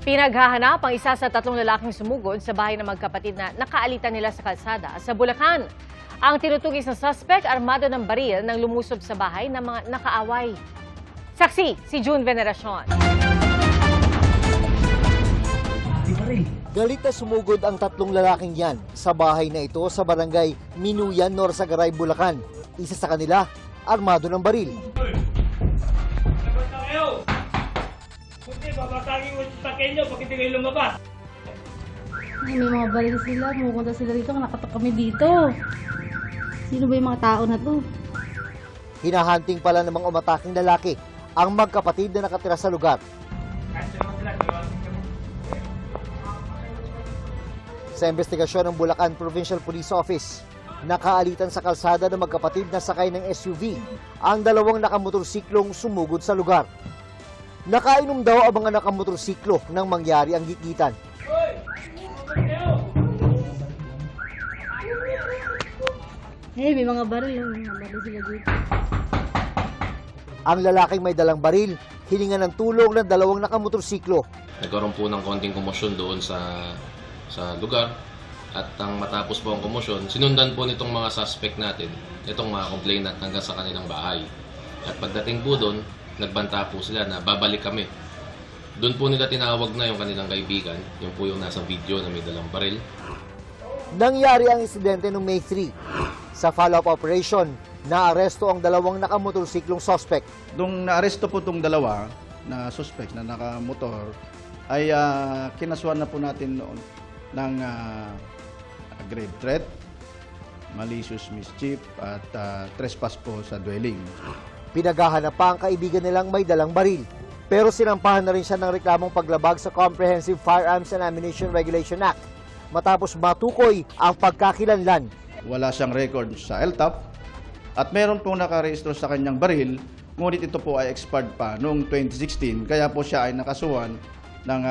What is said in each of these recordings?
Pinaghahanap ang isa sa 3 lalaking sumugod sa bahay ng magkapatid na nakaalitan nila sa kalsada sa Bulacan. Ang tinutugis na suspect, armado ng baril nang lumusob sa bahay ng mga nakaaway. Saksi, si June Veneracion. Galit na sumugod ang 3 lalaking yan sa bahay na ito sa barangay Minuyan, Norsagaray, Bulacan. Isa sa kanila, armado ng baril. Babasagin mo sa sakyan nyo pag hindi kayo lumabas. Ay, may mga baril sila. Pumunta sila rito. Nakatok kami dito. Sino ba yung mga tao na to? Hinahunting pala ng mga umataking lalaki ang magkapatid na nakatira sa lugar. Sa investigasyon ng Bulacan Provincial Police Office, nakaalitan sa kalsada ng magkapatid na sakay ng SUV ang 2 nakamotorsiklong sumugod sa lugar. Nakainom daw ang mga nakamotorsiklo nang mangyari ang gigitan. May mga baril. May mga baril sila dito. Ang lalaking may dalang baril, hininga ng tulong ng 2 nakamotorsiklo. Nagkaroon po ng konting komosyon doon sa lugar. At ang matapos po ang komosyon, sinundan po nitong mga suspect natin, itong mga complainant hanggang sa kanilang bahay. At pagdating po doon, nagbanta po sila na babalik kami. Doon po nila tinawag na yung kanilang kaibigan, yung po yung nasa video na may dalang baril. Nangyari ang insidente noong May 3. Sa follow-up operation, naaresto ang 2 nakamotorsiklong suspect. Nung naaresto po itong 2 na suspect na nakamotor, ay kinasuhan na po natin noon ng grave threat, malicious mischief at trespass po sa dwelling. Pinaghahanap pa ang kaibigan nilang may dalang baril. Pero sinampahan na rin siya ng reklamong paglabag sa Comprehensive Firearms and Ammunition Regulation Act matapos matukoy ang pagkakilanlan. Wala siyang record sa LTAP at meron pong nakarehistro sa kanyang baril, ngunit ito po ay expired pa noong 2016, kaya po siya ay nakasuhan ng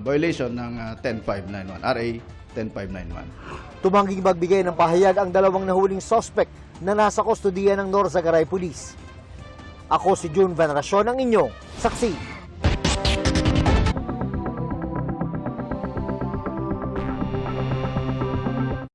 violation ng 10591, RA 10591. Tumangging magbigay ng pahayag ang 2 nahuling suspect na nasa kustodiya ng Norsagaray Police. Ako si June Veneracion, ang inyong saksi.